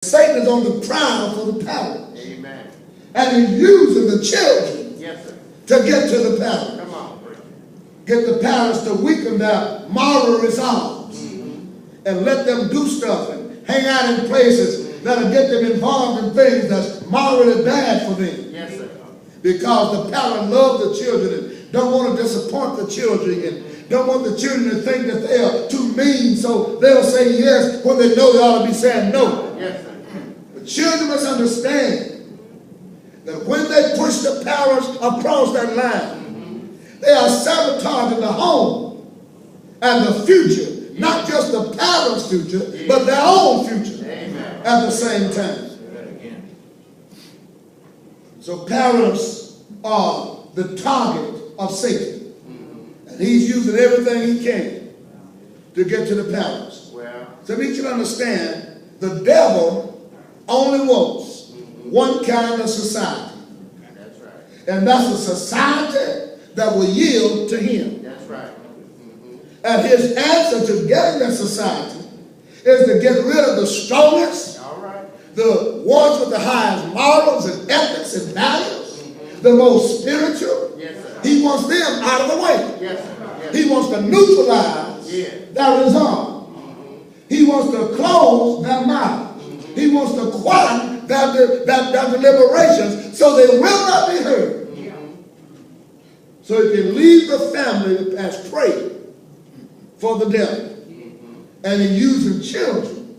Satan is on the prowl for the power. Amen. And he's using the children, yes, sir, to get to the power. Come on, preacher. Get the parents to weaken their moral resolves and let them do stuff and hang out in places that'll get them involved in things that's morally bad for them. Yes, sir. Because the parents love the children and don't want to disappoint the children and don't want the children to think that they are too mean, so they'll say yes when they know they ought to be saying no. Yes, sir. The children must understand that when they push the parents across that line, they are sabotaging the home and the future, not just the parents' future, but their own future. Amen. At the same time. So parents are the target of Satan. And he's using everything he can to get to the parents. Well, So we should understand the devil only wants one kind of society. that's right. And that's a society that will yield to him. That's right. And his answer to getting that society is to get rid of the strongest, All right. the ones with the highest morals and ethics and values, the most spiritual. Yes, sir. He wants them out of the way. Yes, sir. Yes. He wants to neutralize Yeah. their resolve. He wants to close their mouths. He wants to quiet their deliberations so they will not be heard. So he can leave the family as prey for the devil. And he's using children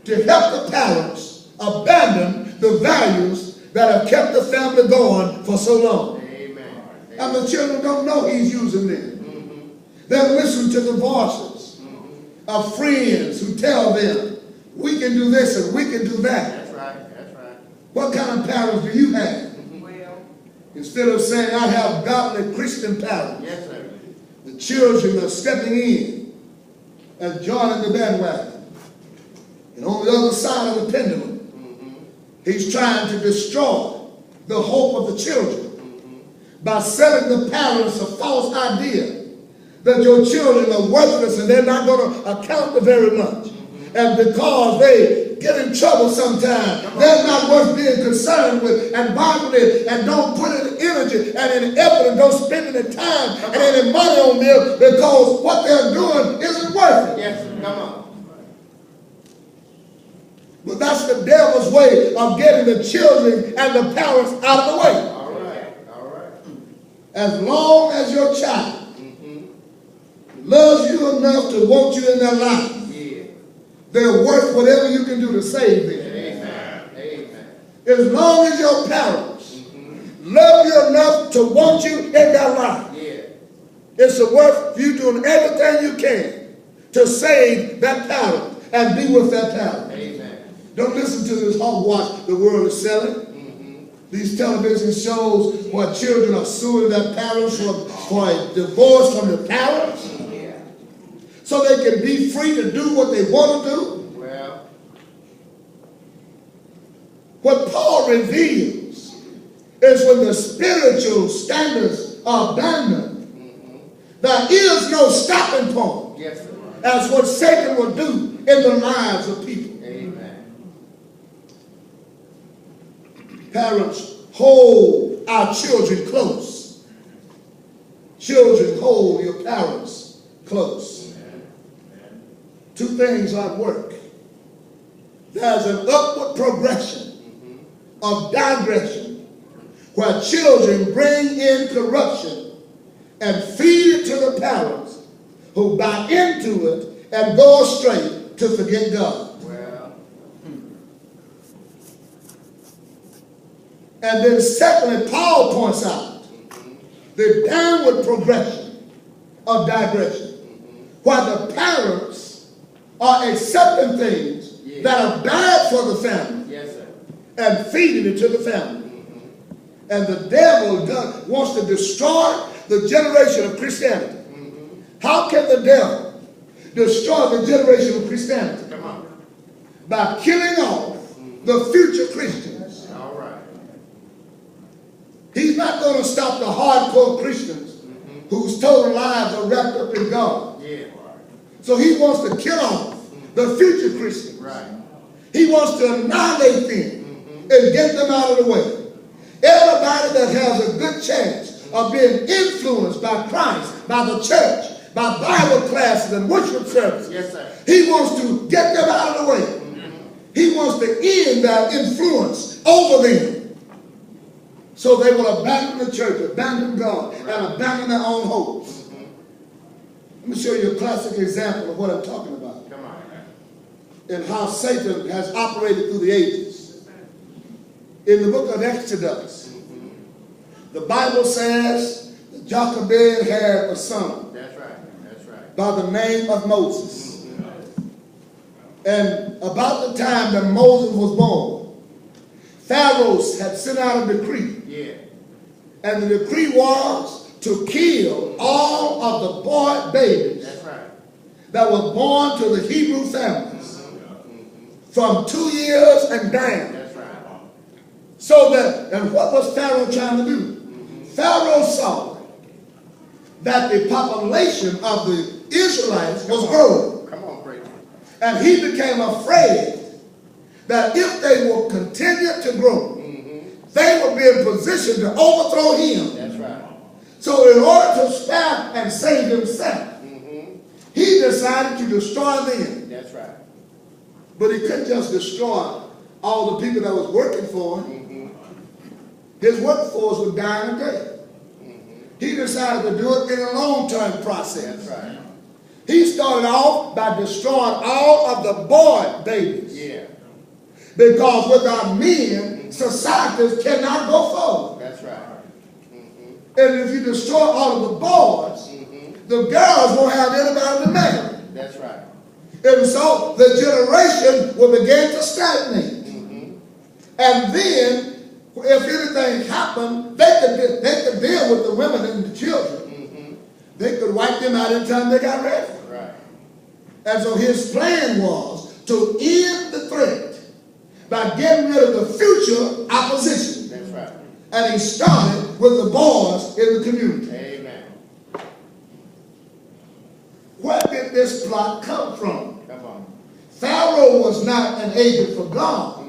to help the parents abandon the values that have kept the family going for so long. Amen. And the children don't know he's using them. They listen to the voices of friends who tell them, we can do this and we can do that. That's right. That's right. What kind of parents do you have? Well, Instead of saying, I have godly Christian parents, yes, sir. the children are stepping in and joining the bandwagon. And on the other side of the pendulum, he's trying to destroy the hope of the children by selling the parents a false idea that your children are worthless and they're not going to account for very much. And because they get in trouble sometimes, they're not worth being concerned with and bothered with and don't put any energy and any effort and don't spend any time and any money on them because what they're doing isn't worth it. Yes, sir. Come on. But that's the devil's way of getting the children and the parents out of the way. All right. All right. As long as your child loves you enough to want you in their life, Yeah. they're worth whatever you can do to save them. Amen. Amen. As long as your parents love you enough to want you in their life, Yeah. it's worth you doing everything you can to save that parent and be with that parent. Amen. Don't listen to this hogwash the world is selling. These television shows where children are suing their parents for a divorce from the parents so they can be free to do what they want to do. Well, What Paul reveals is when the spiritual standards are abandoned, there is no stopping point yes, sir. as what Satan will do in the lives of people. Amen. Parents, hold our children close. Children, hold your parents close. Two things at work. There's an upward progression of digression where children bring in corruption and feed it to the parents who buy into it and go astray to forget God. Well, And then secondly, Paul points out the downward progression of digression, where the parents are accepting things that are bad for the family yes, sir. and feeding it to the family. And the devil wants to destroy the generation of Christianity. How can the devil destroy the generation of Christianity? Come on. By killing off the future Christians. All right. He's not going to stop the hardcore Christians whose total lives are wrapped up in God. Yeah. So he wants to kill off the future Christians. Right. He wants to annihilate them and get them out of the way. Everybody that has a good chance of being influenced by Christ, by the church, by Bible classes and worship services, Yes, sir. he wants to get them out of the way. He wants to end that influence over them. So they will abandon the church, abandon God, and abandon their own hopes. Let me show you a classic example of what I'm talking about. Come on. And how Satan has operated through the ages. In the book of Exodus, the Bible says that Jochebed had a son. That's right. That's right. By the name of Moses. And about the time that Moses was born, Pharaoh had sent out a decree. Yeah. And the decree was to kill all of the boy babies That's right. that was born to the Hebrew families from 2 years and down. That's right. So that, and what was Pharaoh trying to do? Pharaoh saw that the population of the Israelites was growing. Come on, preacher. And he became afraid that if they will continue to grow, they would be in position to overthrow him. That's right. So in order to spare and save himself, he decided to destroy them. That's right. But he couldn't just destroy all the people that was working for him. His workforce was dying a day. He decided to do it in a long-term process. That's right. He started off by destroying all of the boy babies. Yeah. Because without men, societies cannot go forward. That's right. And if you destroy all of the boys, the girls won't have anybody to marry. That's right. And so the generation will begin to stagnate. And then, if anything happened, they could deal with the women and the children. They could wipe them out anytime they got ready. Right. And so his plan was to end the threat by getting rid of the future opposition. That's right. And he started with the boys in the community. Amen. Where did this plot come from? Come on. Pharaoh was not an agent for God.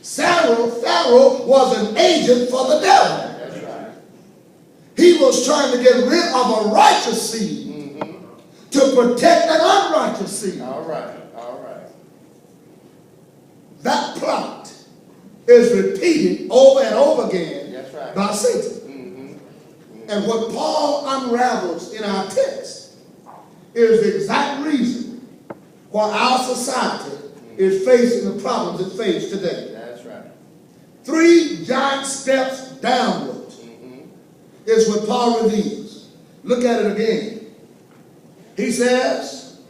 Pharaoh was an agent for the devil. That's right. He was trying to get rid of a righteous seed to protect an unrighteous seed. All right. All right. That plot is repeated over and over again That's right. by Satan. And what Paul unravels in our text is the exact reason why our society is facing the problems it faces today. That's right. 3 giant steps downward is what Paul reveals. Look at it again. He says,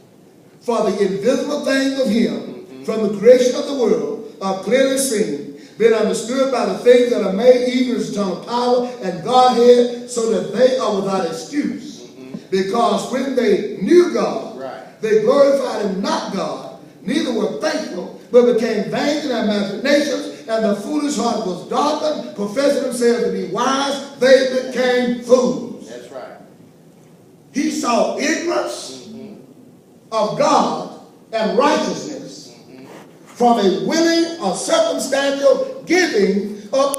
for the invisible things of him from the creation of the world are clearly seen, being understood by the things that are made, even his eternal power and Godhead, so that they are without excuse. Because when they knew God, Right. they glorified him not God, neither were thankful, but became vain in their imaginations, and the foolish heart was darkened, professing themselves to be wise, they became fools. That's right. He saw ignorance of God and righteousness from a willing or circumstantial giving of